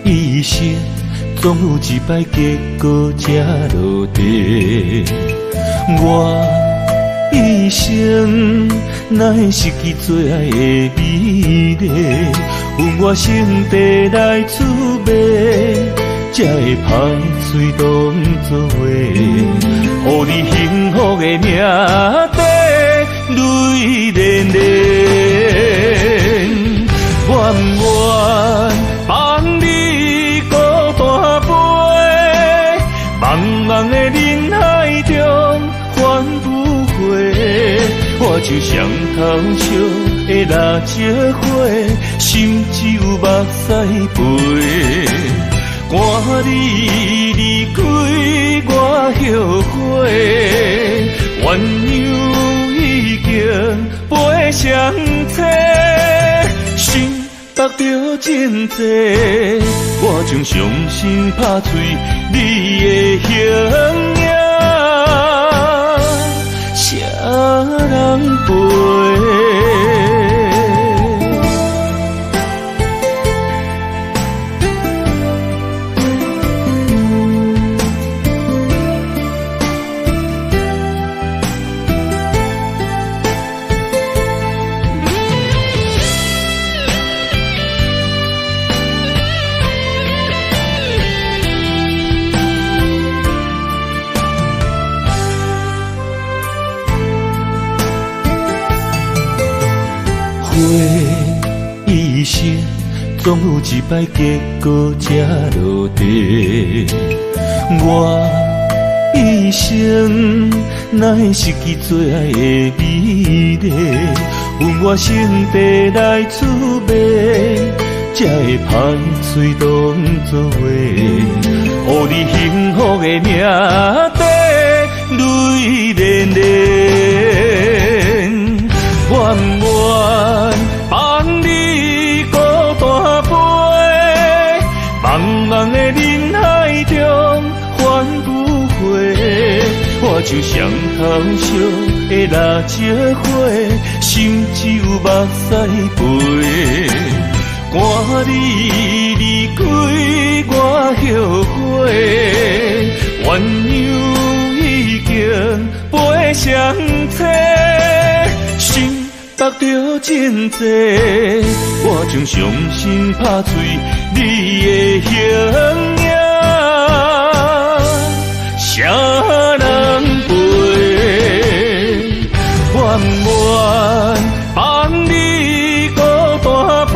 一生总有一摆结果才落地。我一生哪会失去最爱的美丽？阮我心地来滋味，才会歹嘴当作话，予你幸福的命地泪连连。愿不愿放你孤单飞，茫茫的人海中返不回。我就像头烧的蜡烛火，心只有目屎飞。赶你离开我后悔，鸳鸯已经飞上车，心得着真多，我将伤心拍碎你的形影，谁人陪？一生总有一摆结果才落地。我一生哪会失去最爱的美丽？阮我心地来滋味，才会歹嘴当作话，予你幸福的命地泪连连。愿不愿放你孤单飞，茫茫的人海中返不回。我就像头烧的蜡烛火，心只有目屎飞。赶你离开我后悔，鸳鸯已经飞上车，心得着真多，我将伤心拍碎你的形影，谁人陪？愿不愿放你孤单飞，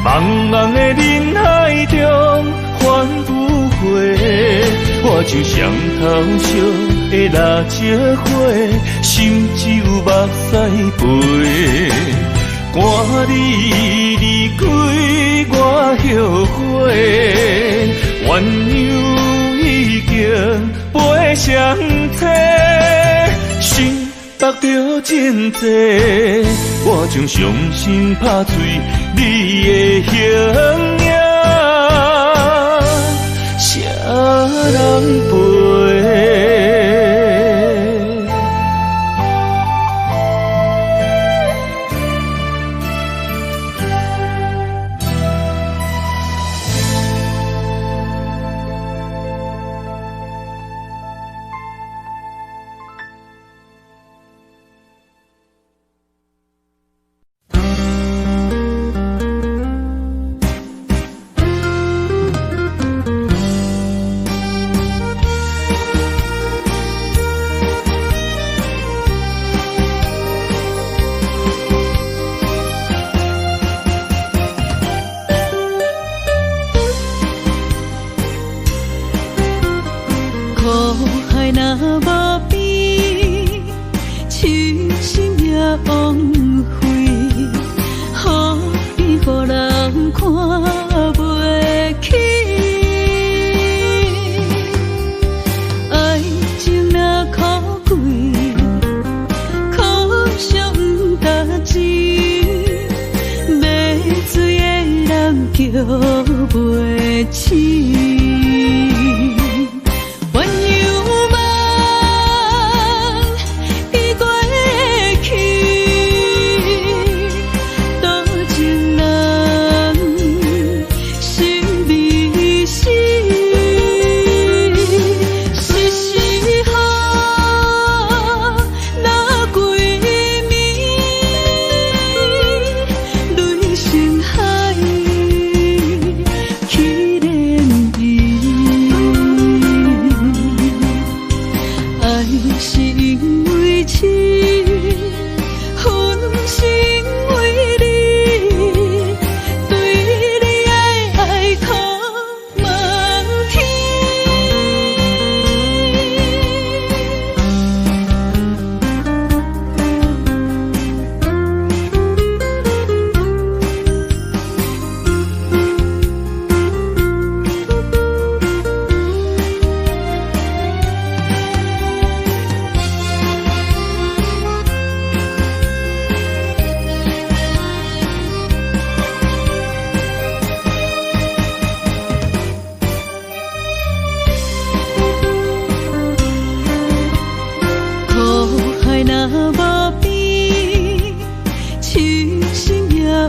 茫茫的人海中返不回。我就像头烧的蜡烛火，心只有目屎飞。赶你离开我后悔，鸳鸯已经飞上车，心得着真多，我将伤心拍碎你的形影，谁人陪？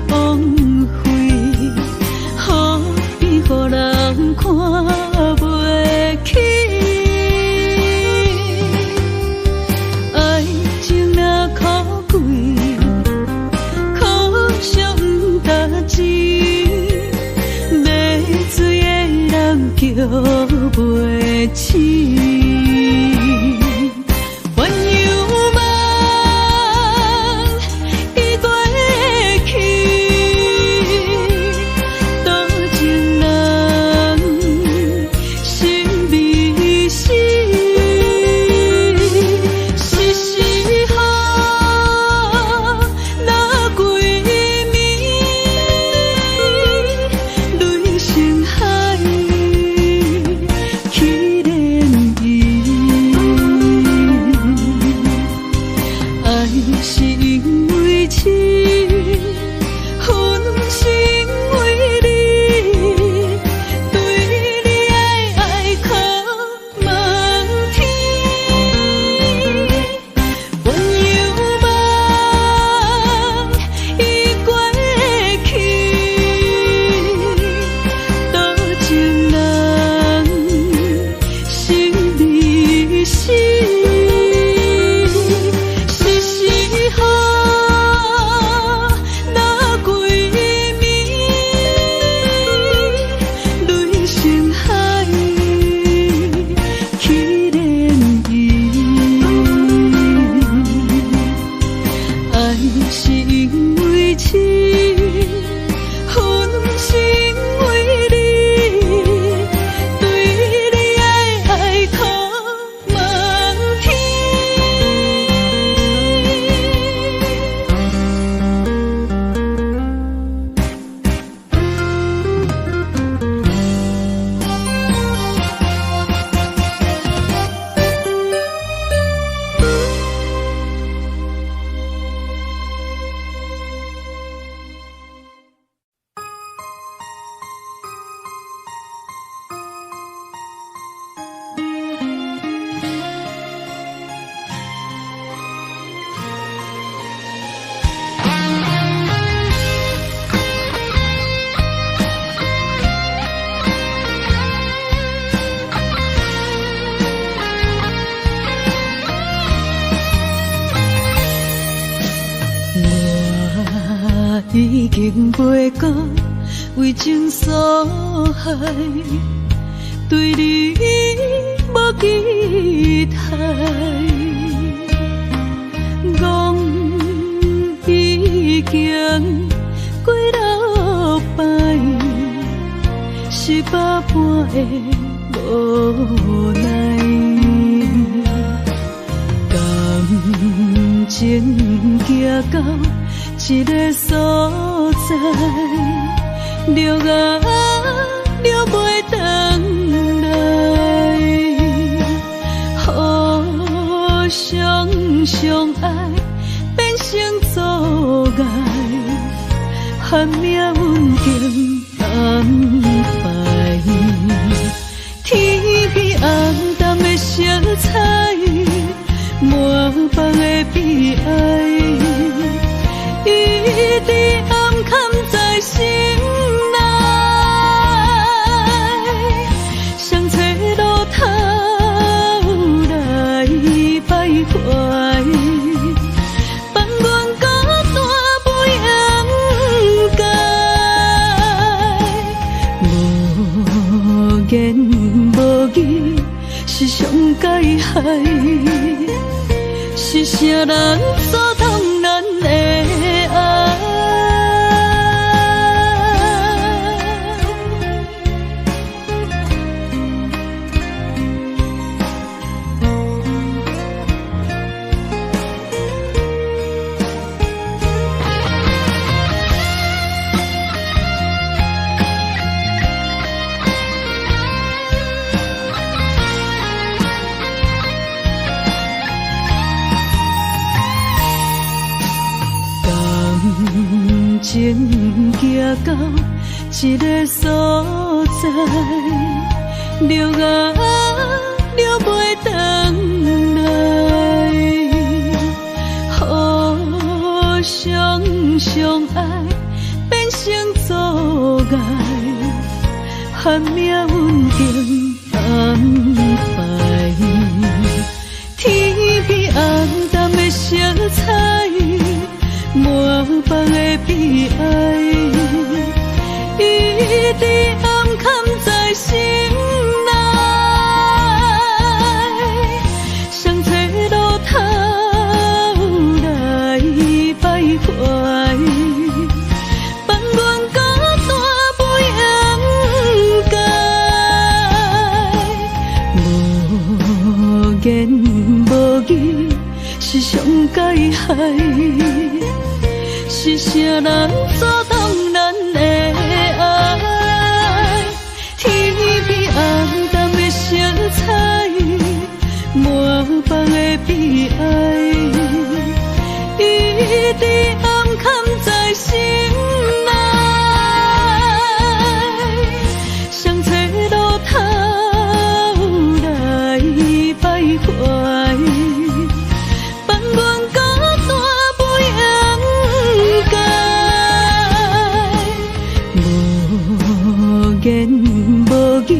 枉费，何必予人看袂起？爱情若可贵，可惜不值钱，买水的人叫袂醒。已经袂到为情所害，对你无期待。讲已经过6摆，是百般的无奈。感情行到一个所在，了啊了袂回来，互相相爱变成阻碍，喊命运经安排，天边红淡的色彩，满腹的悲哀。一直暗藏在心内，想找路头来徘徊，放阮孤单不应该，无言无语是上解害，是啥人阻挡咱的爱？情行到一个所在，了啊了袂回来，互相相爱变成阻碍，含命运定安排。天边红淡的色彩，满房的悲哀，一直暗藏在心内。谁找路头来徘徊？放阮孤单袂掩盖，无言无语是上解害。是啥人阻挡咱的爱？天边红淡的色彩，满房的悲哀，一直暗藏在心内。谁找路头来徘徊？放阮孤单袂掩盖，无言无语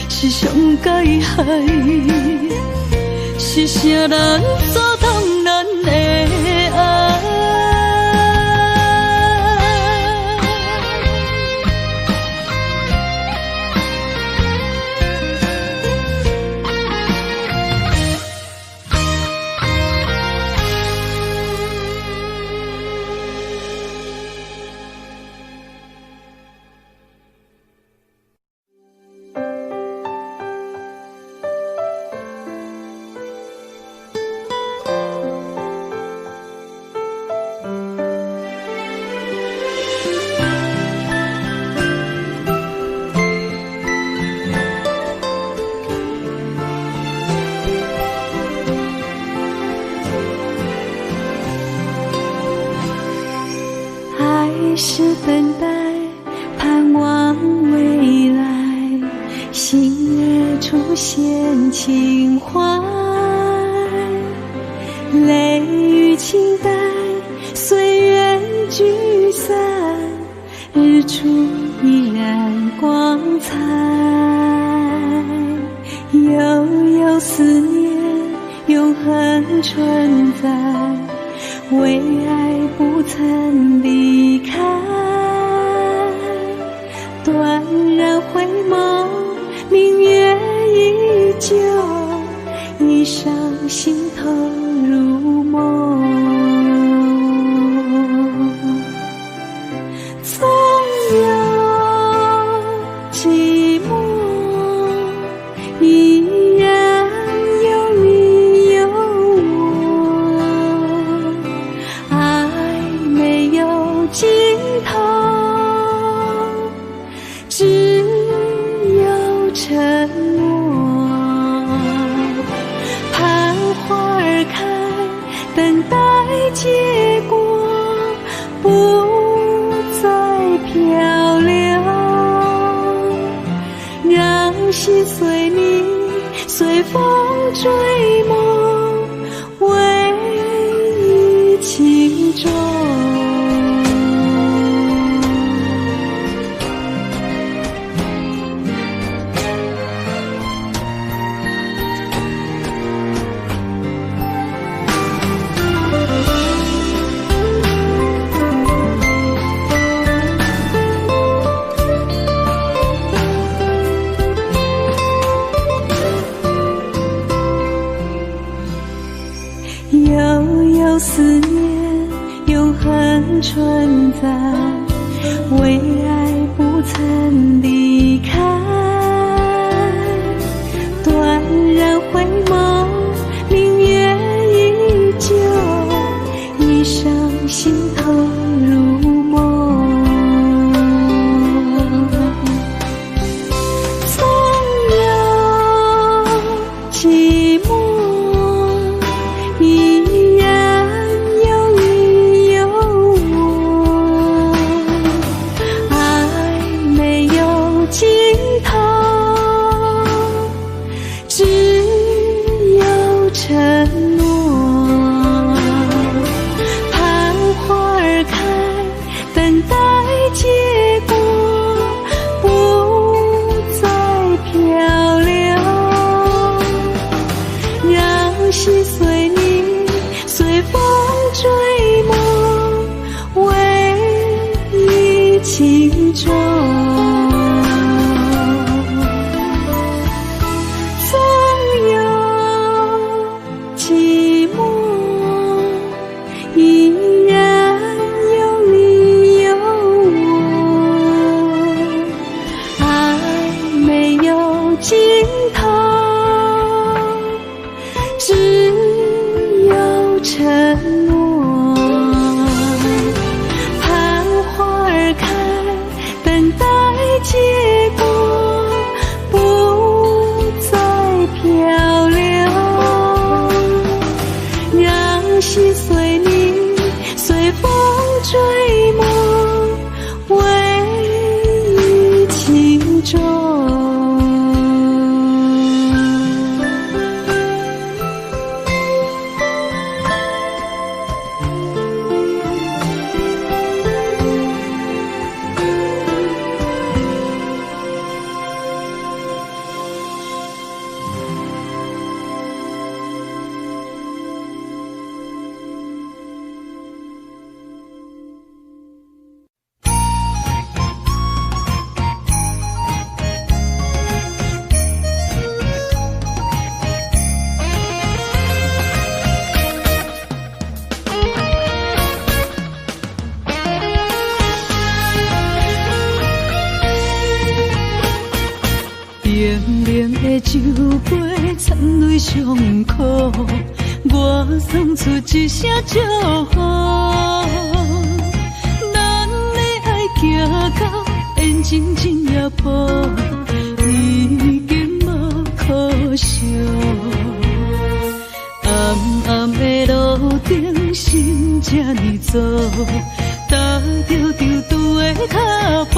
是上解害。是啥人阻挡咱的爱？是等待，盼望未来，星月出现情怀，泪与期待，岁月聚散，日出依然光彩，悠悠思念，永恒存在，为爱不曾离开，断然回眸，明月依旧，一伤心头入梦。总有寂寞，依然有你有我，爱没有尽头，只有沉默。盼花儿开，等待结果，不再漂流，让心随你，随风追梦，唯一情衷。待结果，不再漂流，让心随你随风追梦，唯一情衷。纵有寂寞，依然有你有我，爱没有尽头，只有承诺。盼花儿开，等待结果，不再漂流，让心随你随风追梦，唯一情衷。冷冷的酒杯，掺泪伤苦，我送出一声祝福。咱的爱行到缘尽真也破，已经无可惜。暗暗的路顶，心这呢走，踏着丢丢的脚步。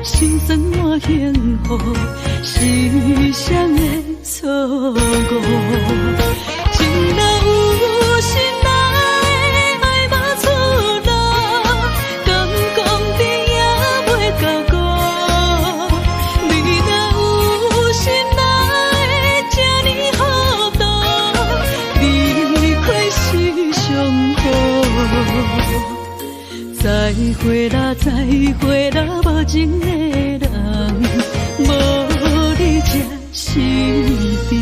心酸满幸福，是谁的错误？情若有心来，爱无出路，敢讲甜也袂到果。你若有心来，这呢好多，离开是上好。再会啦，再会啦，无情的人，无你才是对。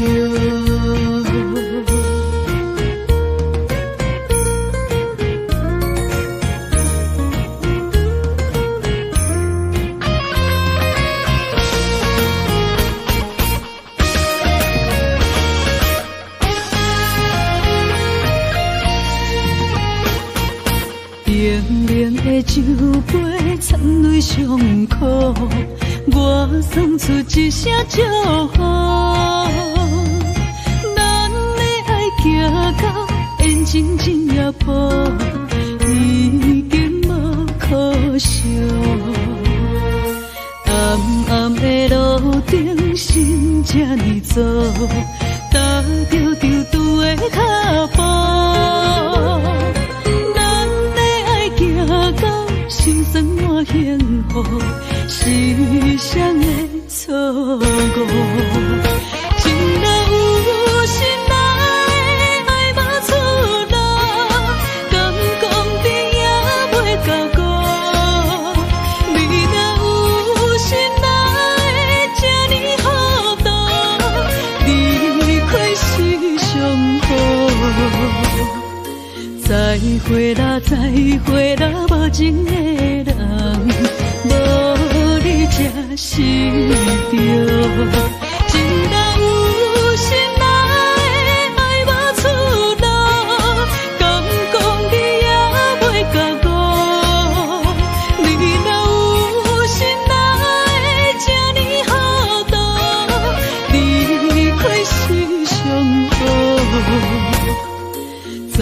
冷冷的酒杯，掺泪伤苦，我送出一声祝福。咱的爱行到缘尽真也破，已经无可惜。暗暗的路顶，心这呢走，踏着丢丢的脚步。心酸满幸福，是谁的错误？情若有心来，爱无出路，敢讲甜也袂到果。你若有心来，这呢好多，离开是上好。再会啦，再会啦，无情的人，无你才是对。情若有心来，爱无出路，敢讲甜也袂到果。你若有心来，这呢好多，离开是上好。再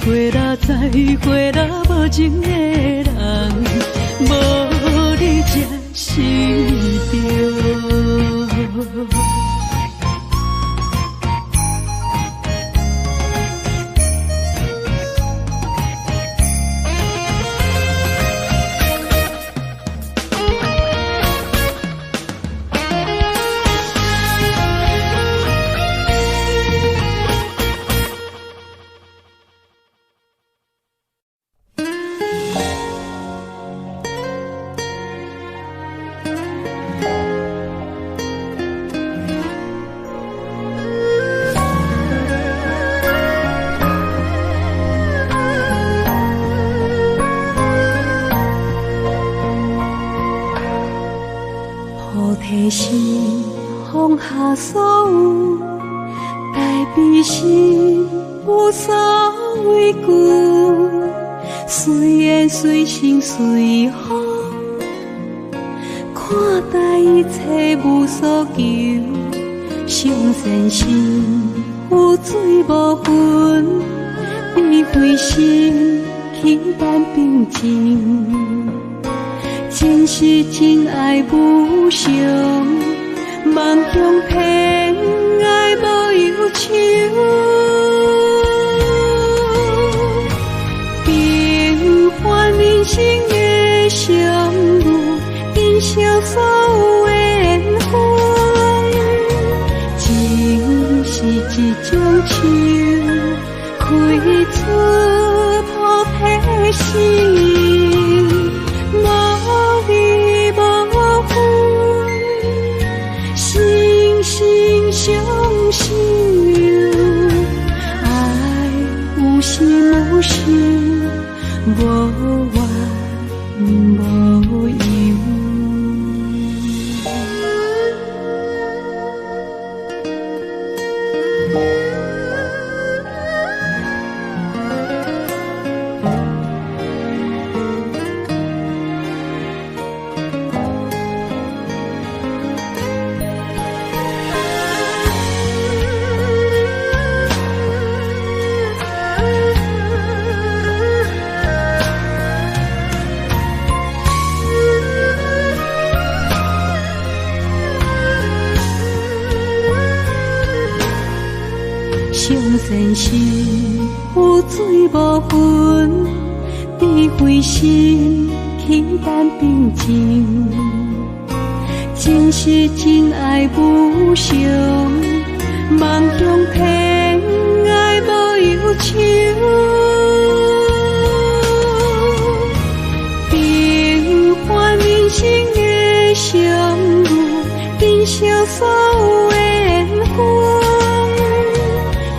会啦，再会啦，无情的人，无你才是对。下所有代悲心，无所畏惧，随缘随性随风，看待一切无所求，上善心有水无分，悲悲心轻淡平静，真实真爱无常，梦中偏爱无忧愁，平凡人生的相遇，珍惜所有的缘分，情是一种树，开出菩提心，无离无分，心心相惜，爱有时无时，无怨无尤。上善心有水无分，智慧心轻淡平静，真实真爱无常，梦中偏爱无忧愁，平凡人生的相遇，珍惜所有的缘分，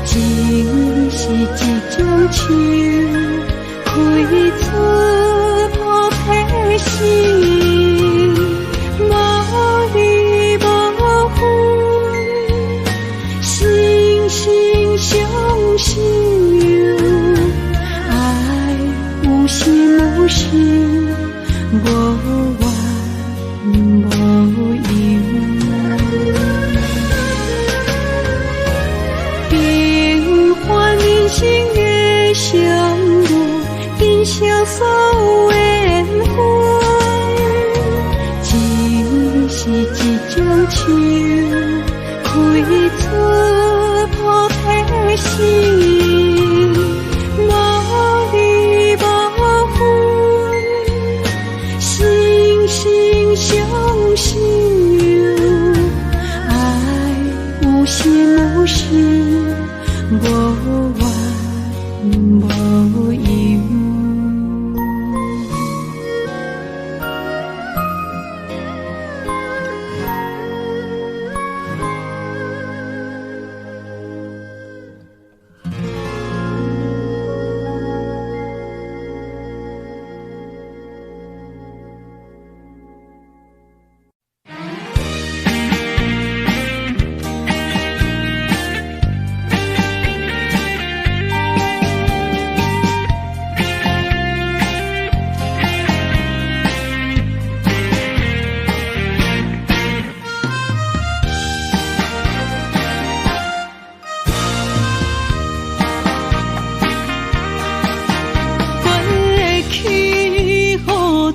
情是一种树，开出菩提心，无离无分，心心相惜，爱有时无时，无怨无尤。平凡人生的相遇，珍惜所有的缘分，情是一种树，开出菩提心，无离无分，心心相惜，爱有时无时，无怨无尤。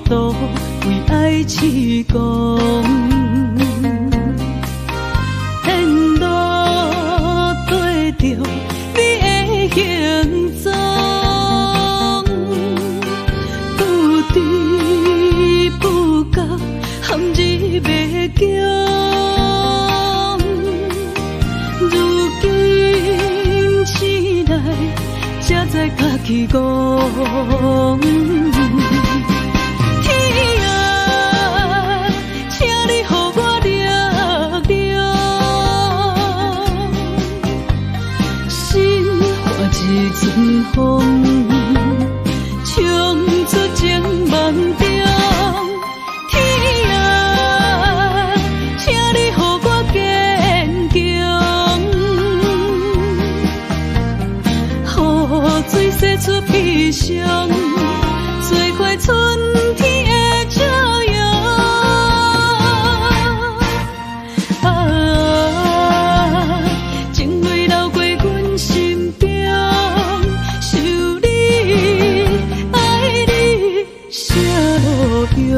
为爱痴狂，沿路跟着你的行踪，不知不觉陷入迷宫，如今醒来才知家己戆。一阵风，冲出情梦中。天啊，请你予我继悲伤，最快春天的朝阳。啊，情泪流过阮心中，想你爱你啥路用？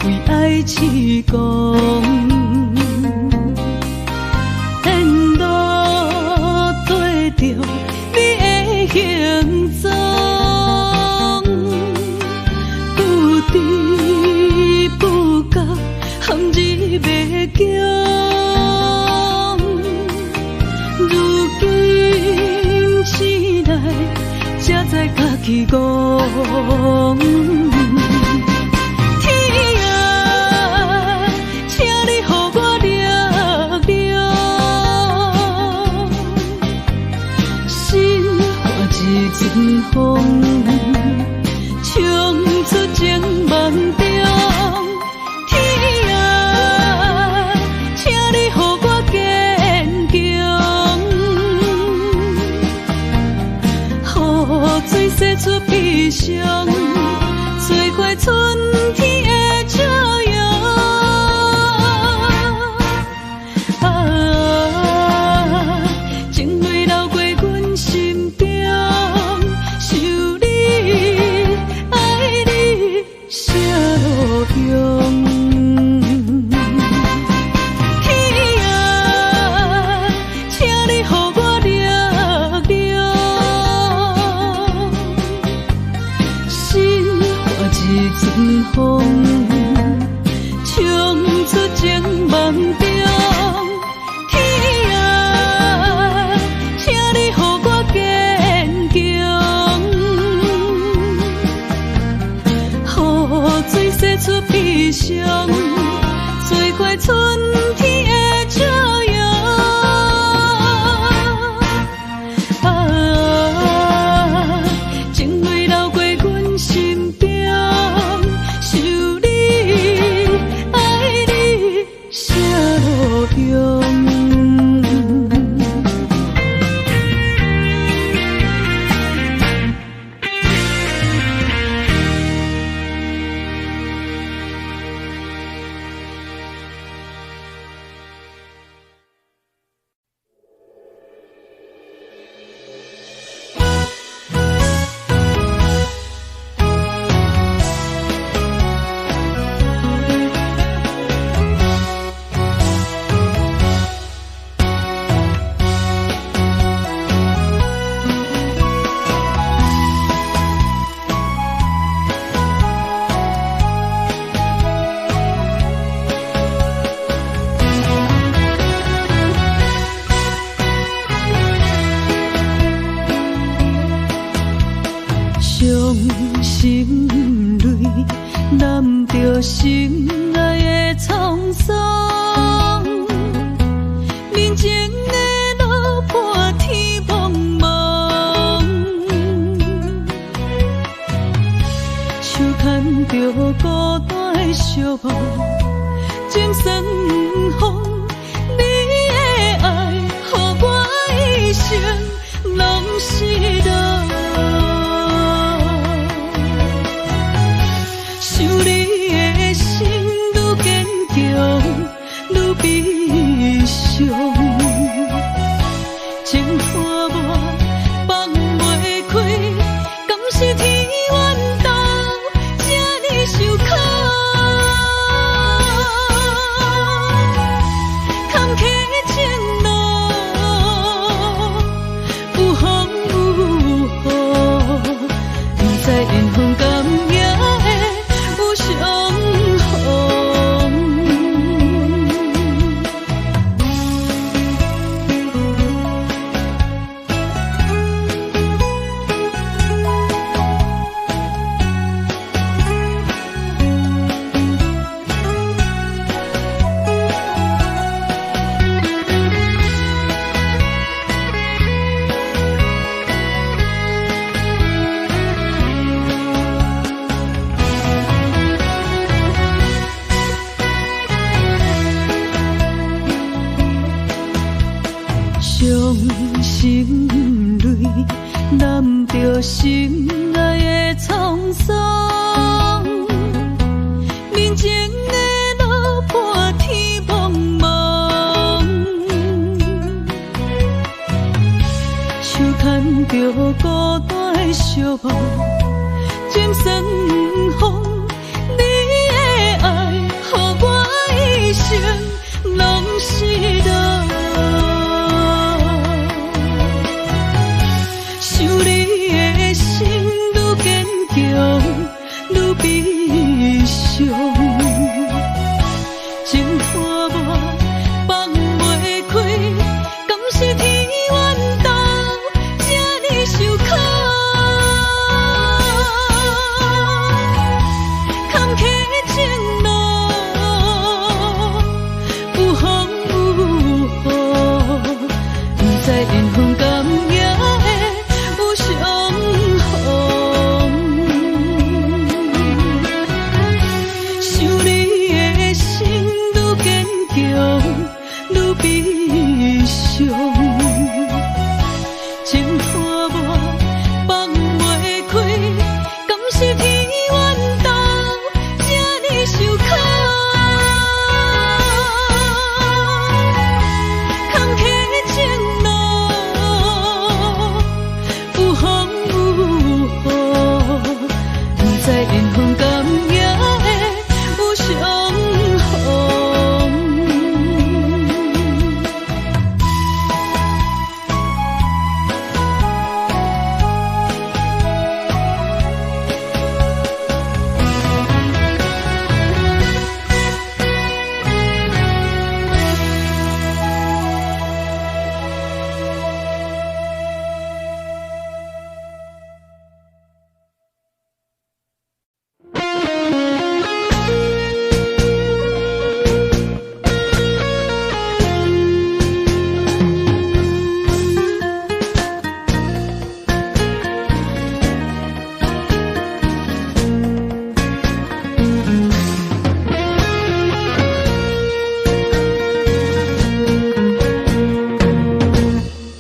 为爱痴狂，沿路对着你的形状，不知不觉含日袂强，如今醒来才知家己戆。阵风冲出情梦中，天啊，请你予我坚强，雨水洗出悲伤，最快春天的朝阳。啊，情泪流过阮心中。天啊，请你予我力量，心化一阵风，冲出情梦中。天啊，请你予我坚强，雨水洗出悲伤，最快春天的朝阳。啊，情泪流过阮心中，想你爱你啥路用？伤心泪染着心爱的沧桑，人情的路伴天茫茫，手牵着孤单的寂寞，情深风，你的爱，予我一生拢是道。想你的心。心泪，染着心爱的沧桑。人情的路破天茫茫，手牵着孤单的寂寞，渐酸风。你的爱，予我一生拢是痛。想你的心愈坚强，愈悲伤。情看我放袂开，敢是天怨斗，这呢受苦。坎坷情路，有风有雨，不知缘分甘也会有相逢。想你的心愈坚强，愈悲伤。情看我放袂开，敢是天怨斗，这呢受苦。坎坷情路，有风有雨，不知缘分甘也会有相逢。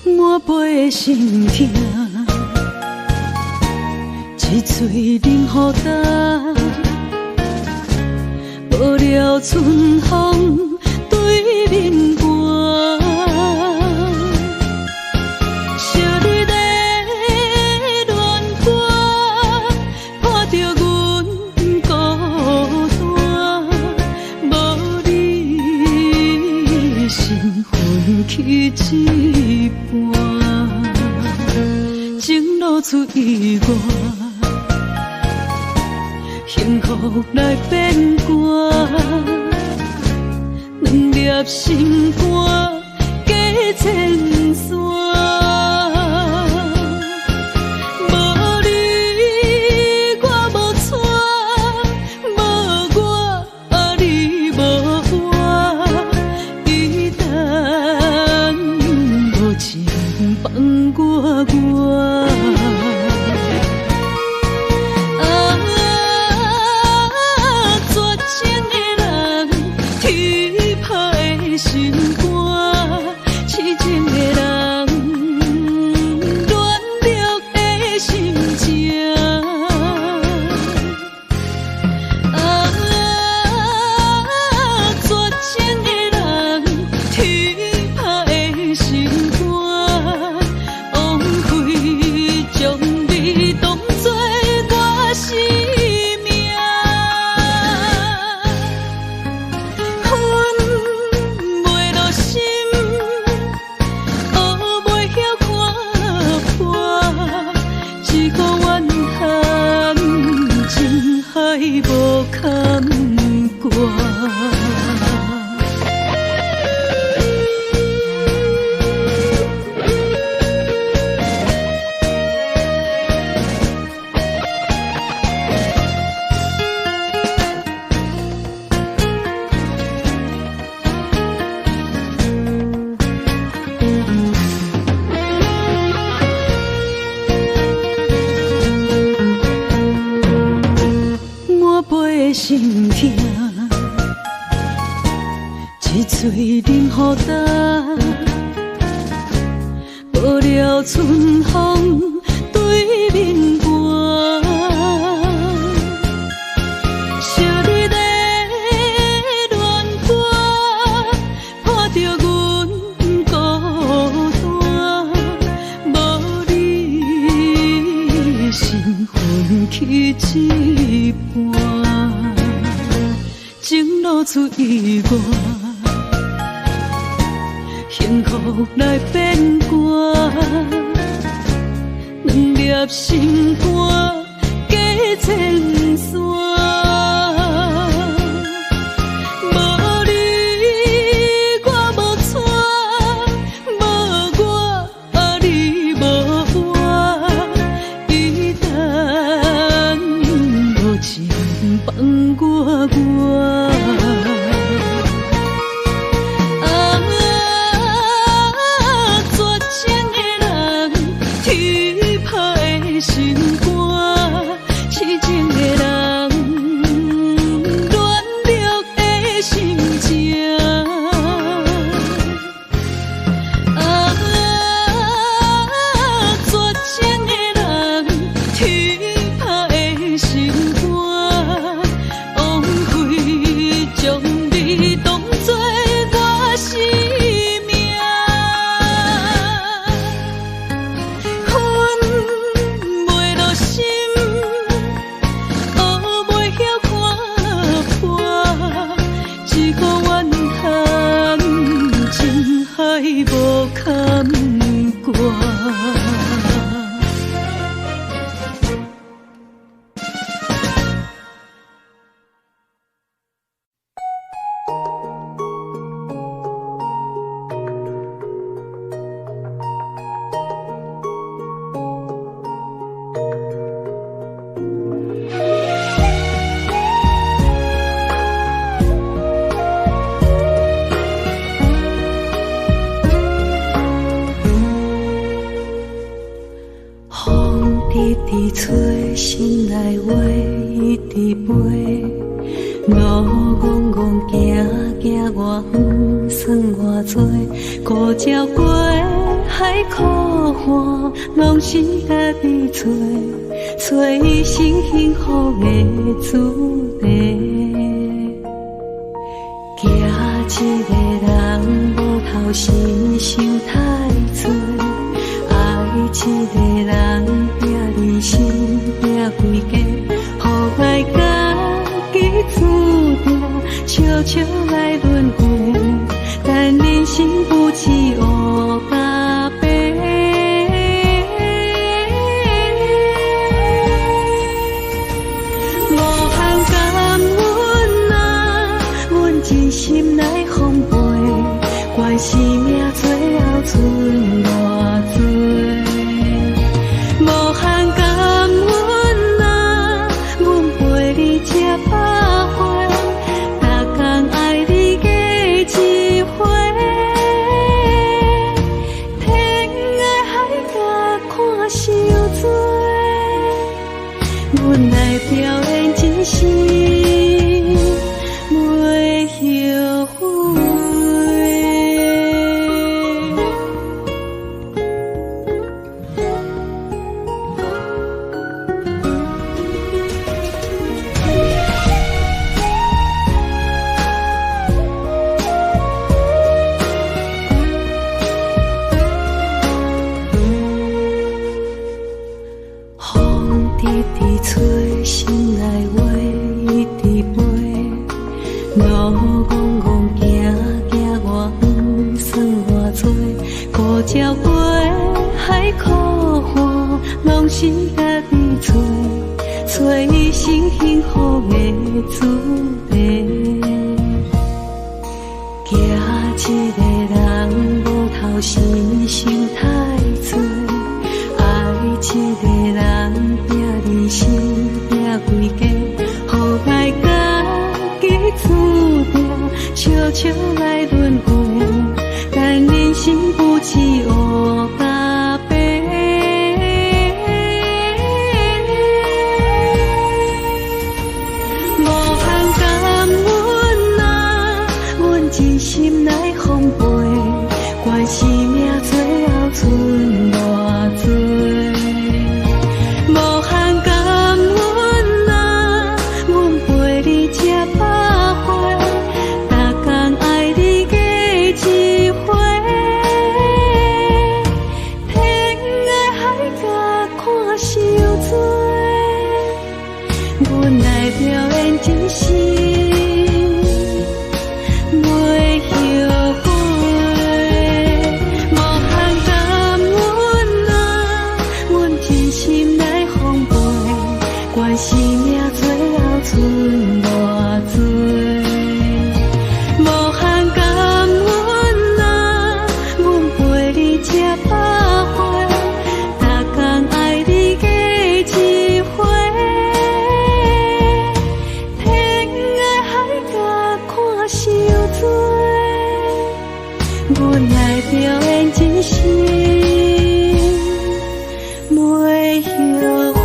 我背的心痛，一嘴冷雨干，无了春风对面寒。昔日的恋歌，破着阮孤单，无你心分去一半。情路出意外，幸福来变卦，两粒心肝加千山。无你我无带，无我你无我，伊等无情放我。绝情的人，天拍的心肝，痴情的人，乱了的心情。绝情的人，天拍的心肝，枉费将你当作我生命。恨袂落心，学袂晓看破，一个怨恨，情海无坎坷。我背的心痛，一嘴冷雨干，无了春风对面寒，惜你的恋歌，破着阮孤单，无你心分去一半，情路出意外。幸福来变卦，两粒心肝加千山。无你我无带，无我你无我，伊等无情放我。心肝，痴情的人，乱了的心情。绝情的人，天拍的心肝，枉费将你当作我生命。无坎坷。一直吹，心内话一直飞，路戆戆行行偌远，算偌多，孤鸟过海苦岸，拢是家己找，找一生幸福的主题。惊一个人无头心想太多，爱一个人拼离心拼规家，予爱家己注定，悄悄来轮回，但人生不止黑甲白。无限感恩啊，阮真心来奉陪，怪是命最后剩偌多。无限感恩啊，阮陪你吃百回，逐天爱你加一回。天涯海角看伤多，阮来表演真心袂后悔。风直直吹，心内话一直飞，路戆戆行行偌远，算偌多，孤鸟过海苦岸，拢是家己找，找一生幸福的主题。惊一个人无头心想太多，爱一个人拼离心拼规家，予爱家己注定，悄悄来轮回，但人生不止黑甲白。无限感恩啊，阮真心来奉陪，怪是命最后剩。阮来表演真心袂后悔。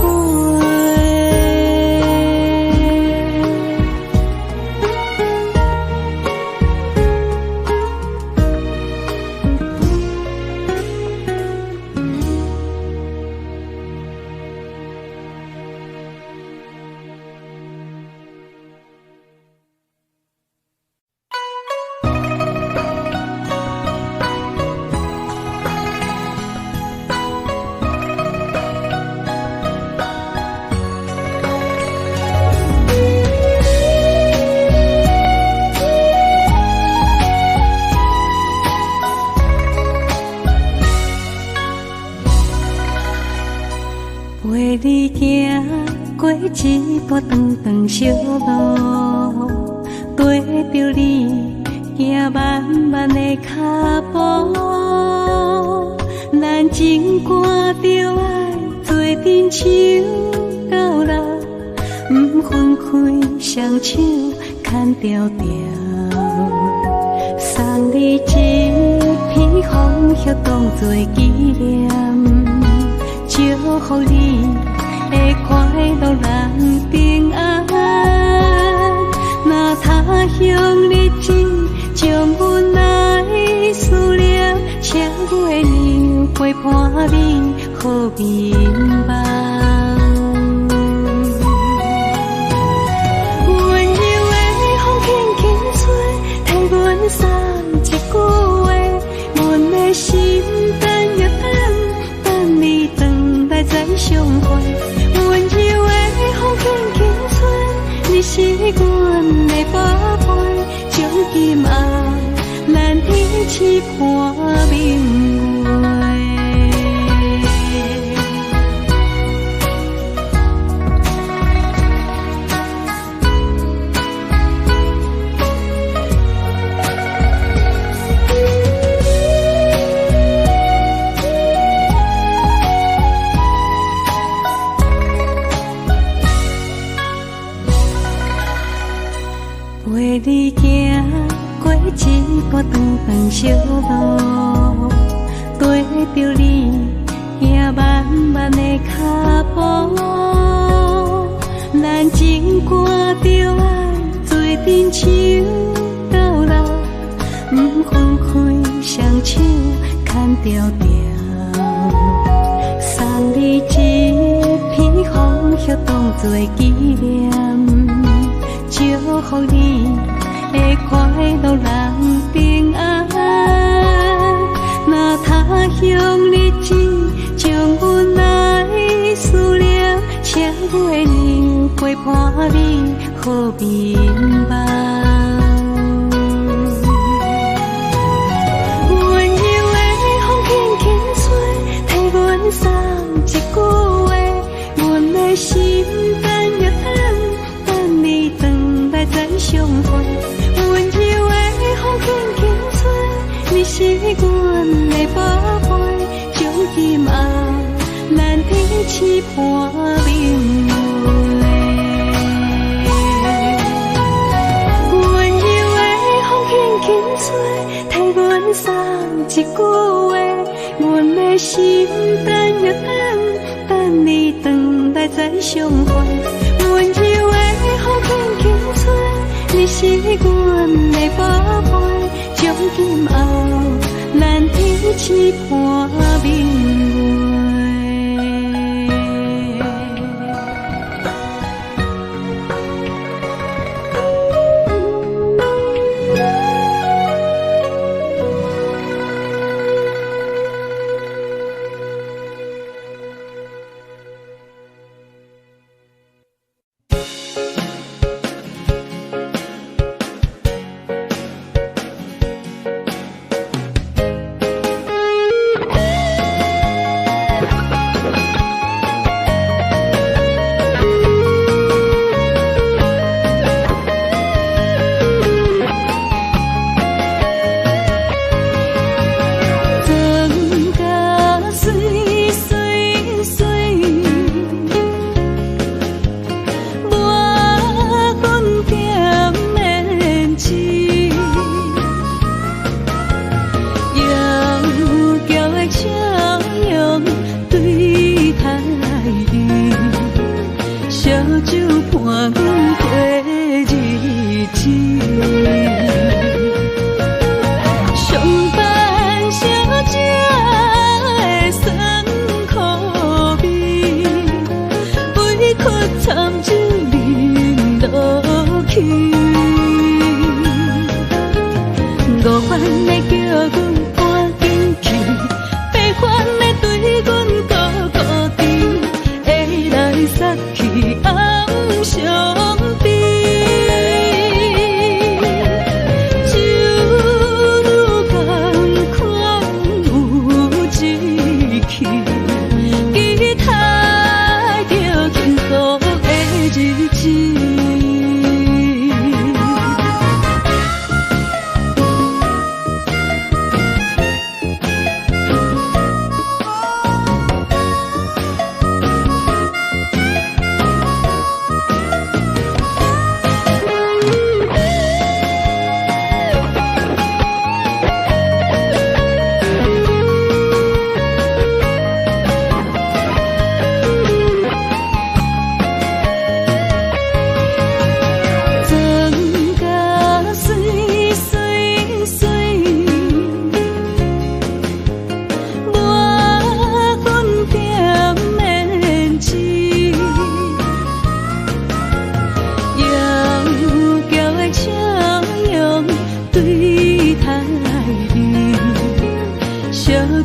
陪你行过一段长长小路，跟着你行漫漫的脚步，咱情歌着爱做阵手到老，不分开双手牵条条，送你一片风叶当作纪念。祝福你会快乐人平安，若他乡日子将阮来思念，请月亮陪伴你好眠梦。温柔的风轻轻吹，替阮送一句话，阮的心等又等，等你回来再相会。温柔的风轻轻吹，你是阮的宝贝，将今暗咱天痴伴明月。陪你行过一段长长小路，跟着你行漫漫的脚步，咱情歌着爱做阵手到老，不分开双手牵条条，送你一片风叶当作纪念。祝福你会快乐人平安，若他乡日子将阮来思念，请月亮陪伴你好眠梦。温柔的风轻轻吹，替阮送一句话，阮的心等又等，等你回来再相会。温柔的风轻轻吹，你是阮的宝贝，将今暗咱天痴伴明月。温柔的风轻轻吹，替阮送一句话，阮的心等又等，等你回来再相会。温柔的风轻轻吹，你是阮的宝贝，将今后咱天痴伴明月。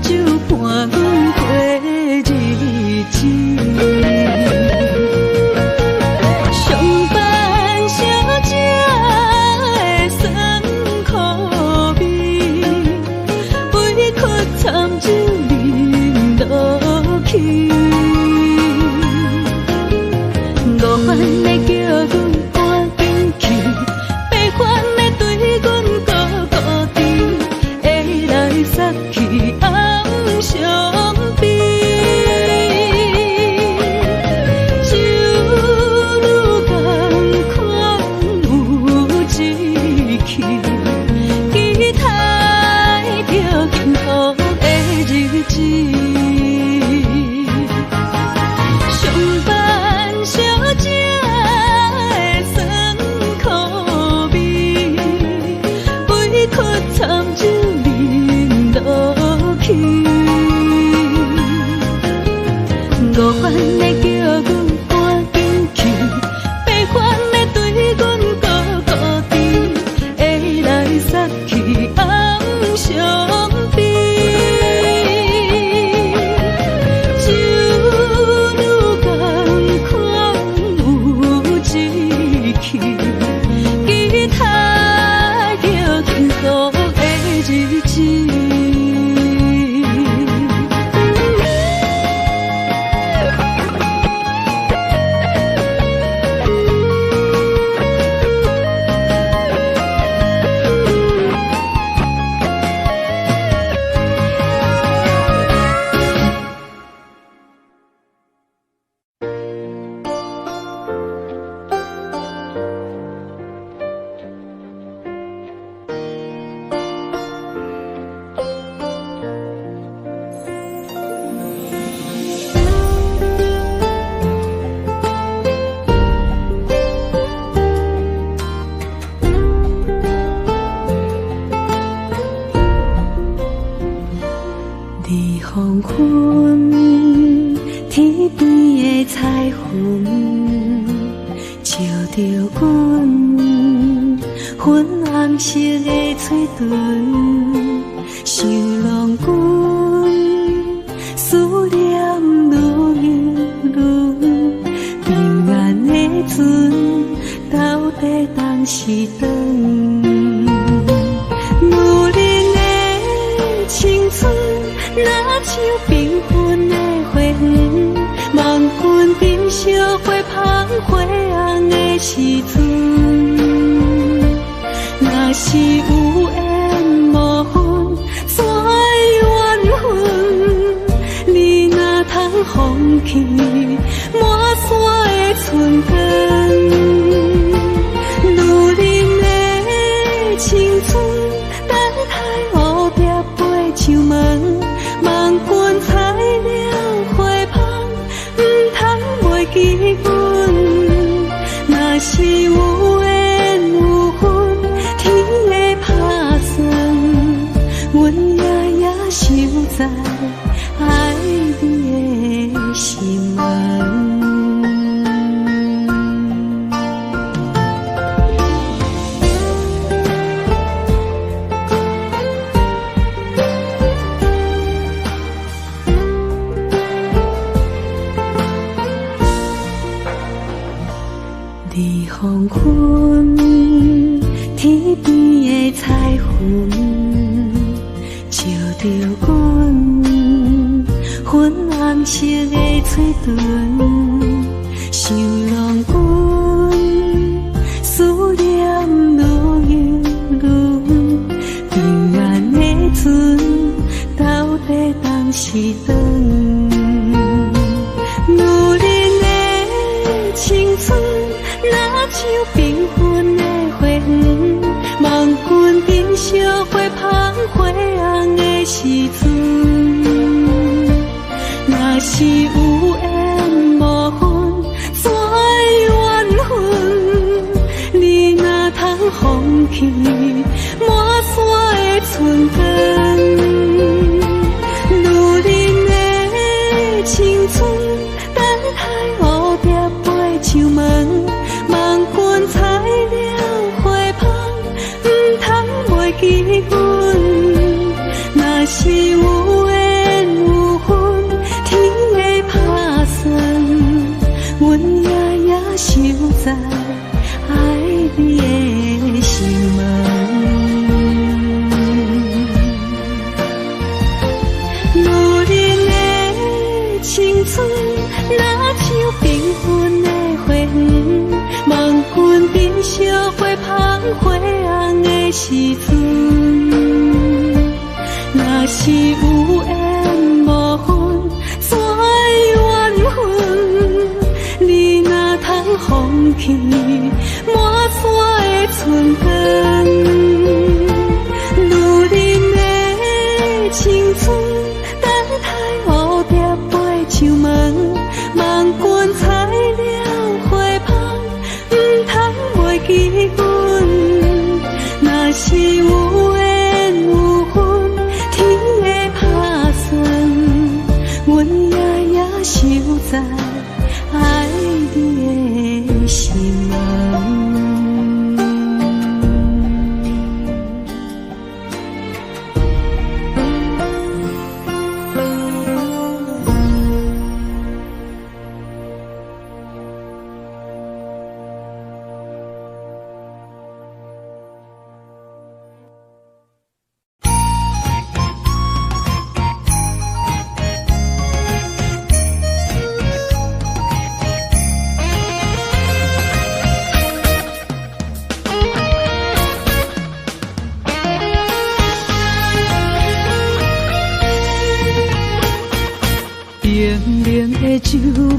酒伴阮过日子。上班小姐的酸苦味，委屈惨酒饮落去。五番的叫阮赶紧去，八番的对阮孤孤甜，会来杀去暗伤悲。酒愈艰苦有志气，期待着幸福的日子。上班小姐的酸苦味，委屈惨酒饮落去。五番的叫阮赶紧去，八番的对阮孤孤甜，会来杀去暗伤悲。酒愈艰苦有志气，期待着幸福的日子。你黄昏，天边的彩云，照着阮粉红色的嘴唇，想拢阮思念愈润，平安的船到底当时转？女人的青春。若像缤纷的花园，望君珍惜花香花红的时阵。若是有缘无分，怎会缘分？你若通放弃满山的春光，女人的青春，等待乌壁飞上门。望君采了花香，不通袂记阮。若是有缘有分，天会打算，阮夜夜守在爱你的心门。你黄昏，天边的彩云，照着阮粉红色的嘴唇，想拢阮思念愈润，平安的船到底当时转？女人的青春。若像缤纷的花园，望君珍惜花香花红的时阵。若是有缘无分，怎会缘分？你若通放弃满山的春光，女人的青春，等待乌壁飞上门。望君采了花香，不通袂记阮。若是有缘分的花园，望君珍惜花香花红的时阵。若是有缘无分，山缘分，你若通放弃满山的春光，女人的青春，等待蝴蝶飞上门，望君采了花香，不通袂记阮。若是有缘有分，天会打算，阮夜守在爱你的心门。冷冷的酒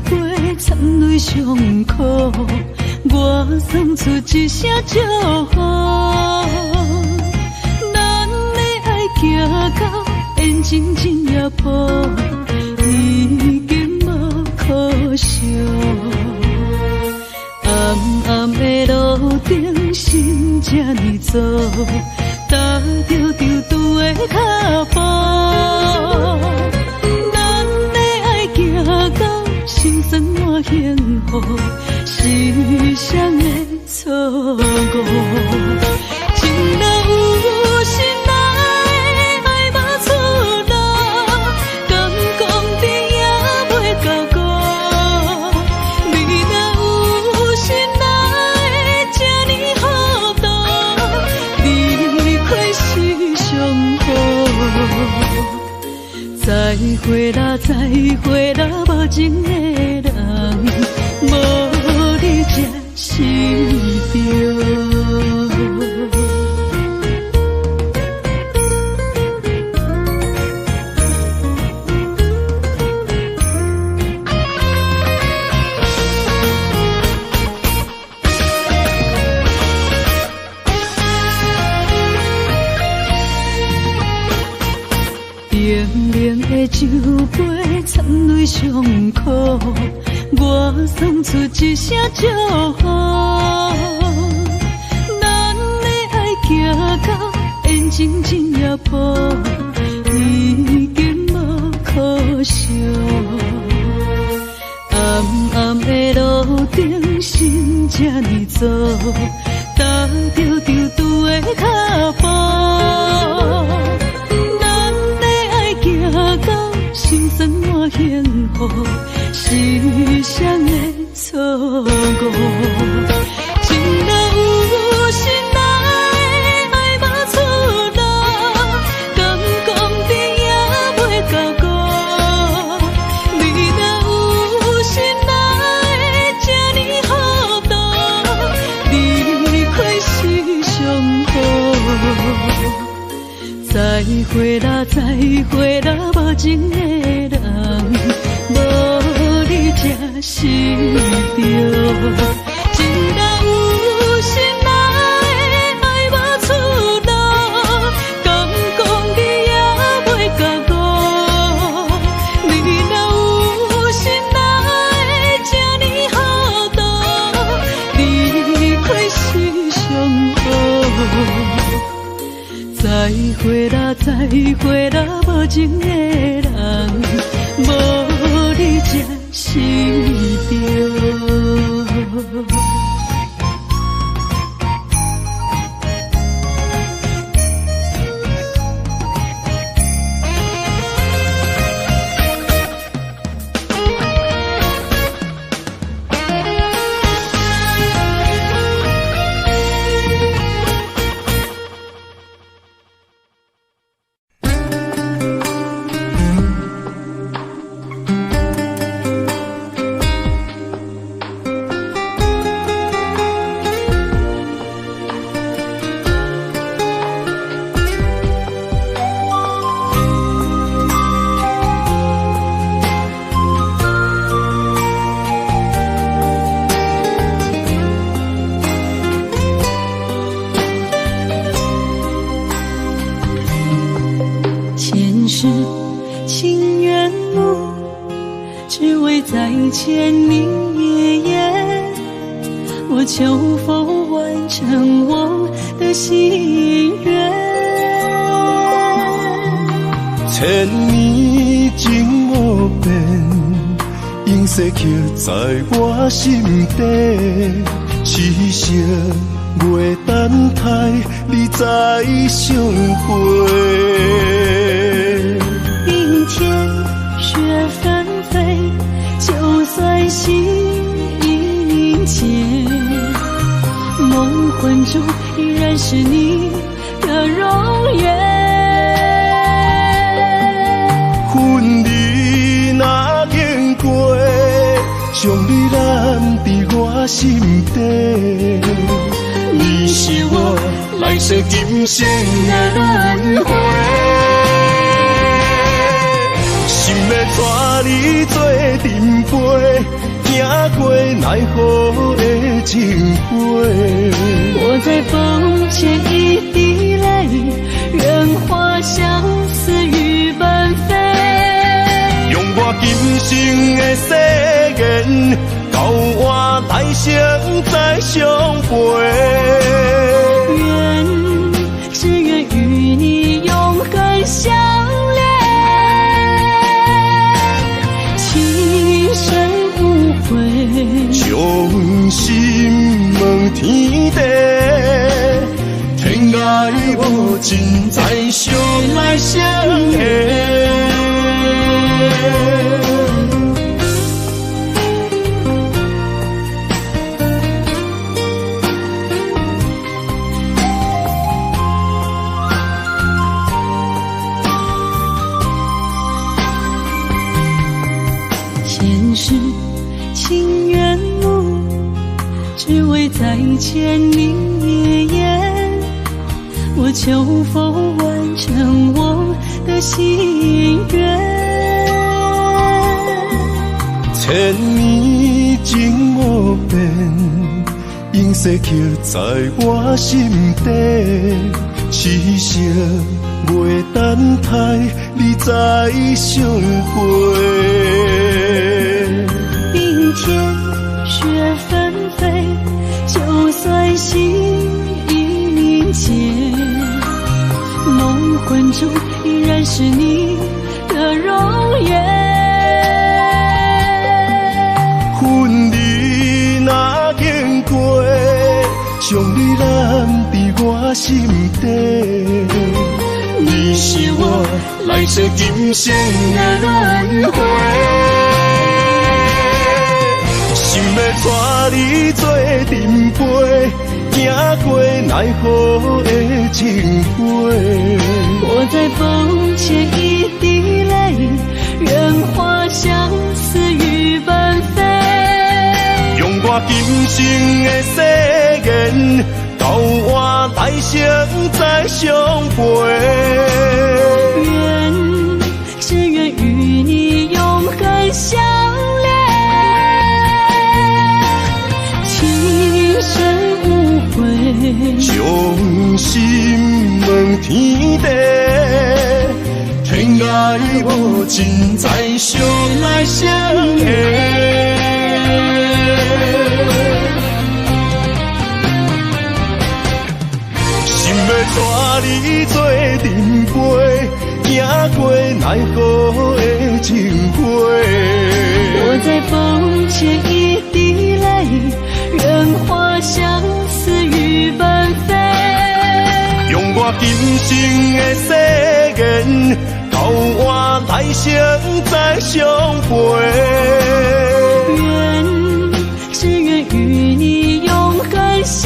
杯掺泪伤苦，我送出一声祝福。咱的爱行到缘尽尽也破，已经无可惜。暗暗的路顶，心这呢走，踏着丢丢的脚步。行到心酸满幸福，时常的错误。情若有心爱，爱无出路，敢讲甜也袂到顾。你若有心爱，这呢好多，离开是上好。再会啦，再会啦，无情的人，无你才是对。冷冷的酒杯掺泪伤苦，我送出一声祝福。咱的爱行到缘尽尽也破，已经无可惜。暗暗的路顶，心这呢走，踏着丢丢的脚步。行到心酸满幸福，时常的错误。情若有心爱，爱无出路，敢讲甜也袂到顾。你若有心爱，这呢好多，离开是上好。再会啦，再会啦，无情的人，无你才是对。情若有心爱，爱无出路，敢讲甜也袂到顾。你若有心爱，这呢好多，离开是上好。再会啦，再会啦，无情的人，无你才是对。世情缘路，只为再见你一眼。我求否完成我的心愿？千年情无变，永逝刻在我心底。痴色月等待，你再相会。冰天雪纷飞，就算心已凝结，梦魂中依然是你的容颜。婚礼若经过，将你揽伫我心底。你是我来世今生的轮回，心要带你做阵陪，行过奈何的情杯。我在风前一滴泪，任花相思雨纷飞。用我今生的誓言，到我来生再相陪。只愿与你永恒相恋，情深无悔，将心问天地，天涯无尽，再相来相会。前世情缘路，只为再见你一眼。我求否完成我的心愿？千年情无变，永逝刻在我心底。痴色月等待，你再相会。冰天雪纷飞，就算心已凝结，梦魂中依然是你的容颜。婚礼若经过，将你揽伫我心底。你是我来世今生的轮回，心要带你做阵陪，行过奈何的情杯。我在风前一滴泪，任花相思雨纷飞。用我今生的誓言，到我来生再相陪。只愿与你永恒相恋，情深无悔，将心问天地，天涯无尽，再相来相会。带你做阵陪，行过奈何的情杯。我在风前一滴泪，任花相思雨纷飞。用我今生的誓言，到我来生再相陪。只愿与你永恒相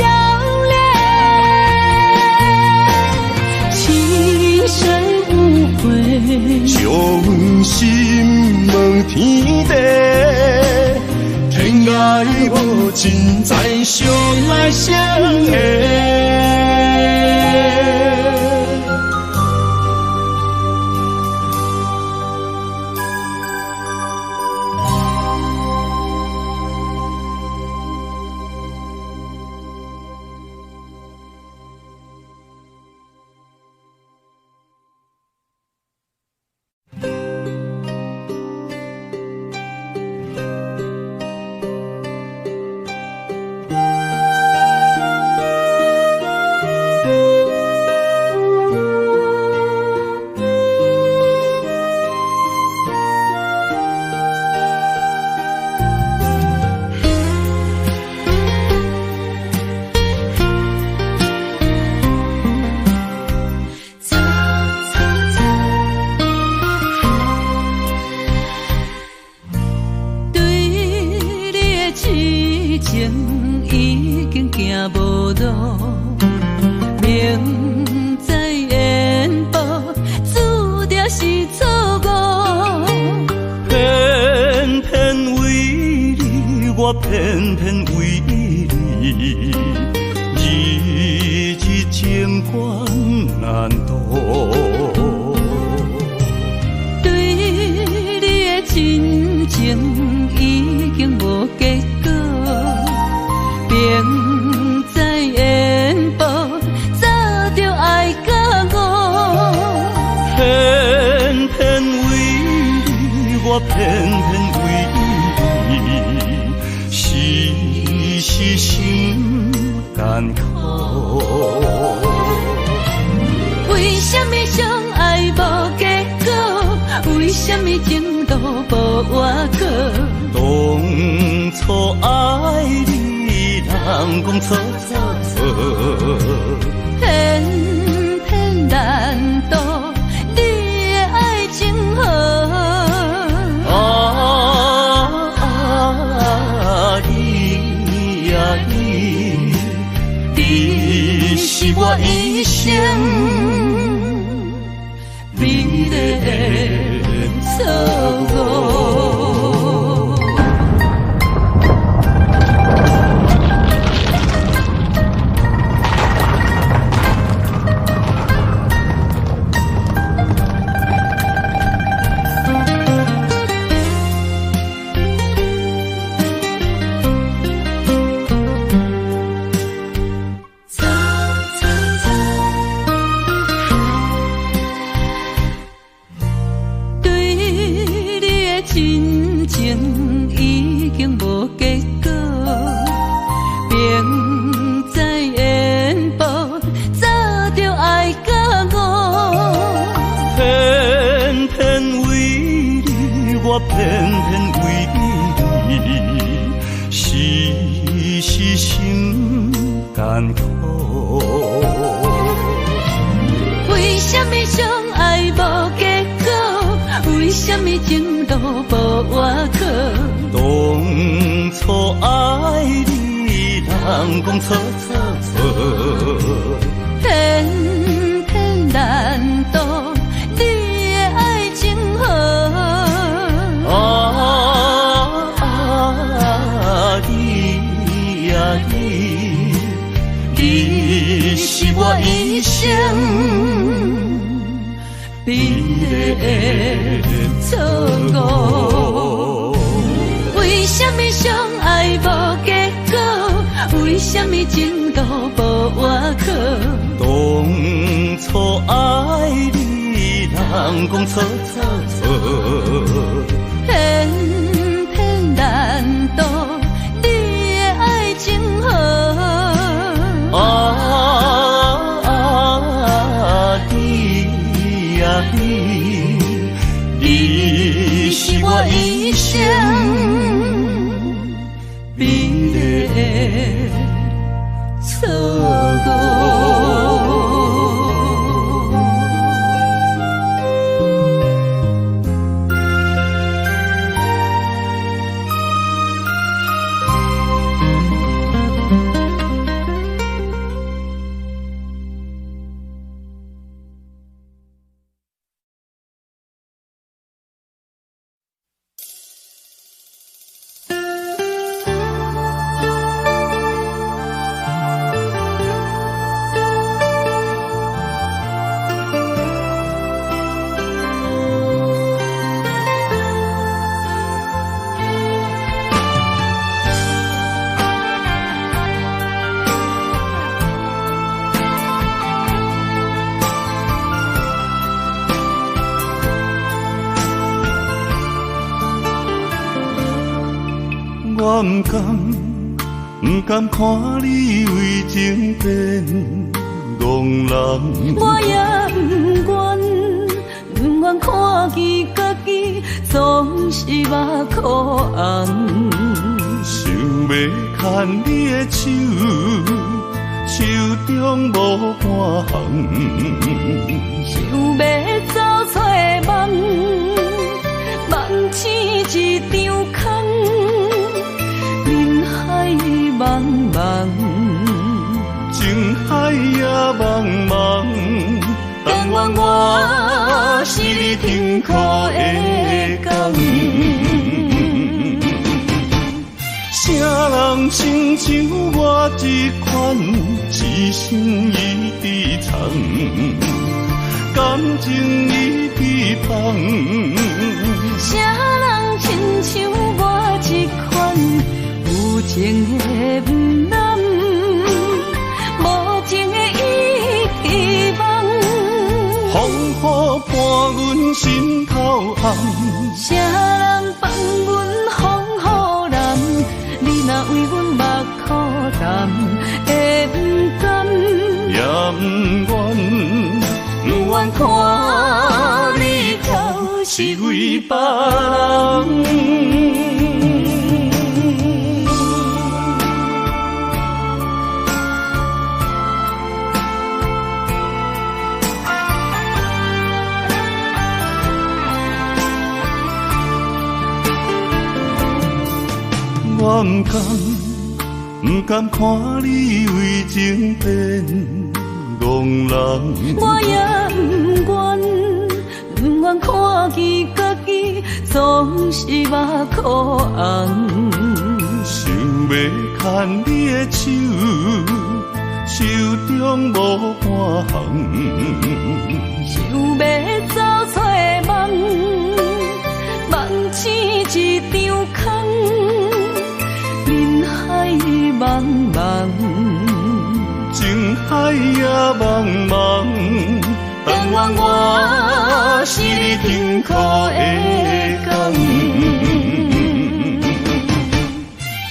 恋。将心问天地，天涯无尽，再相来相会。明知缘报，注定是错误。偏偏为你，我偏偏为你，日日情关难渡。对你的真情已经无结果，明知缘报，早就爱甲我。偏偏为你，我偏偏为你，时时心艰苦。为什么相爱无结果？为什么情路无外口？当初爱你，人讲错错错，偏偏难渡你的爱情河。你呀你，你是我一生美丽的错误。真情已经无结果，明知缘报，早就爱甲我。偏偏为你，我偏偏为你，时时心艰苦。为什么相爱无结果？为什么情路无外口？当初爱你，人讲错错错，偏偏难渡你的爱情河。你呀你，你是我一生美丽的错误。为什么相爱无结果？为什么情路无外口？当初爱你，人讲错错错，偏偏难渡你的爱情河。你呀你，你是我一生美丽的错误。我不甘看你为情变憨人，我也不愿看见家己总是目苦红。想要牵你的手，手中无半项，想要走出梦，梦醒一场空。人海茫茫，情像我这款一生一直藏，感情已被放。啥人亲像我这款有情的不男，无情的遗忘。风雨伴阮心头红，啥人放阮风雨男？你若为阮目苦淡，会不甘？也不愿，不愿看你头是为别人。我不甘看你为情变憨人，我也不愿看见家己总是目眶红。想要牵你的手，手中无半项，想要走出梦，梦似一场空。人海茫茫，情海也茫茫，但愿我是你幸福的港。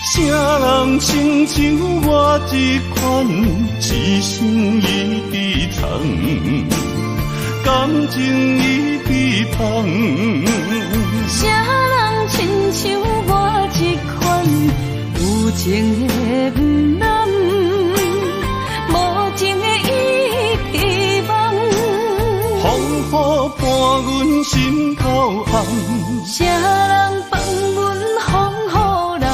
啥人亲像我这款一生一直藏，感情已被放。啥人亲像我这款有情的不男，无情的遗忘。风雨伴阮心头红，啥人放阮风雨男？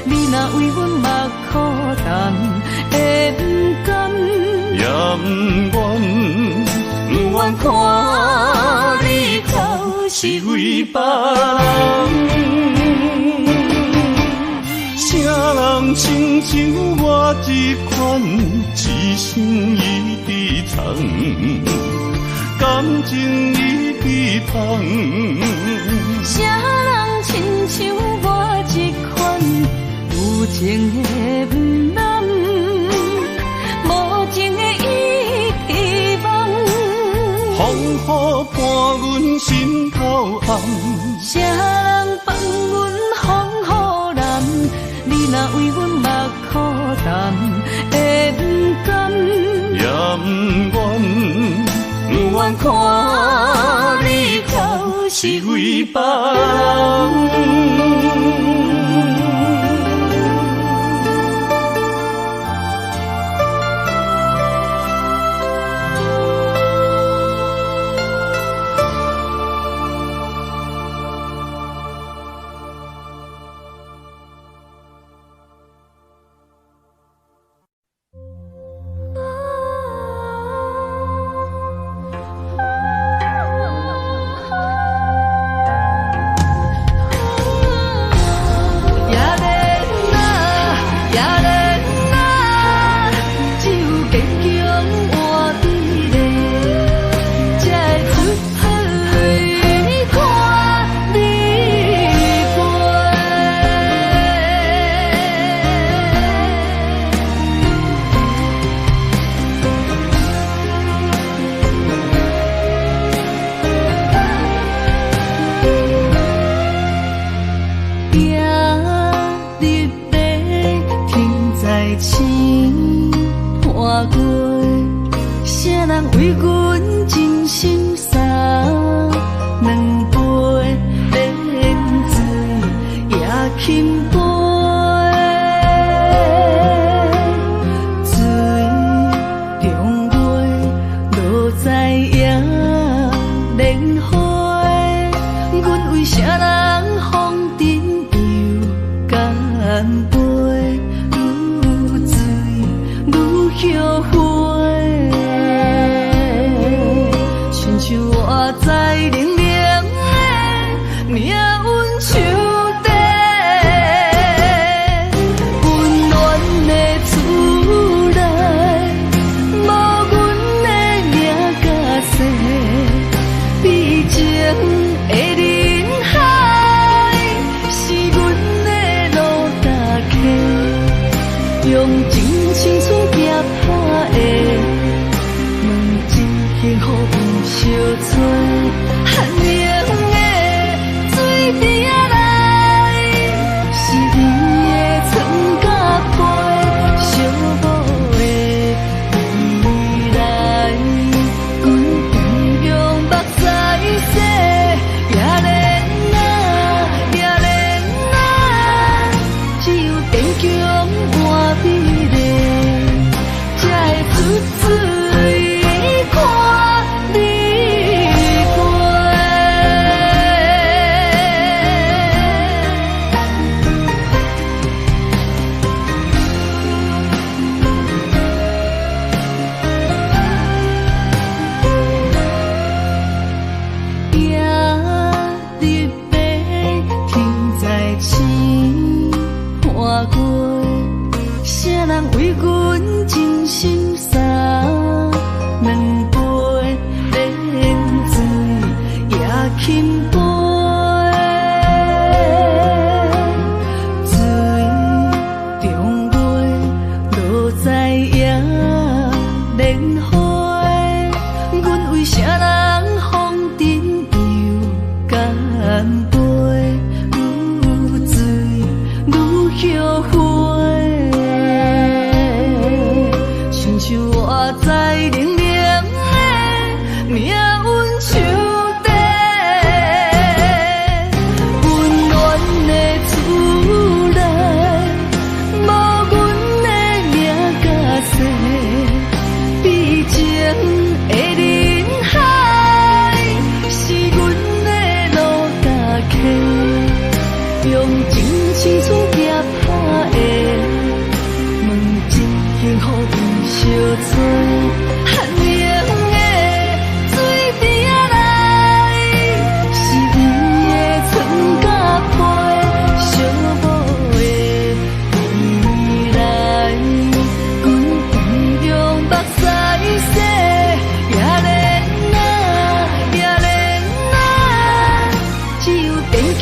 你若为阮目苦淡，会不甘？也不愿，不愿看你头是为别人。啥人亲像我这款一生一直藏，感情已被放。啥人亲像我这款有情的不男，无情的遗忘。风雨伴阮心头红，啥人放阮风雨男？你若为阮目苦淡，会不甘？也不愿，不愿看你头是为别人。温暖真心洒两杯冷水也轻杯，水中月落在野莲花，阮为啥人风尘又干杯？愈醉愈后悔，亲像我在冷冷的命运手底，温暖的厝内，无阮的名甲姓，悲情的人海，是阮的路甲客，用真情出夹拍的，问一幸福有相找。寒冷的水边仔内，是你的床甲被，寂寞的未来，阮同样目屎洗，也怜啊，也怜啊，只有坚强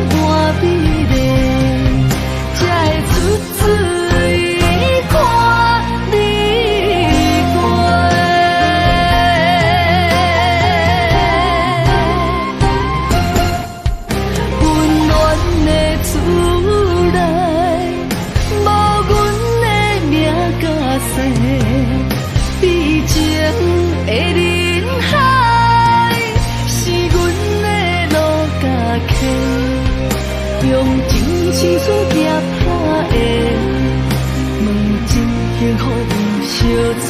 换美丽，才会出水看你过。温暖的厝内，无阮的名甲姓，悲情的人海，是阮的路甲客，用真情出夹拍的，问真幸福有相找。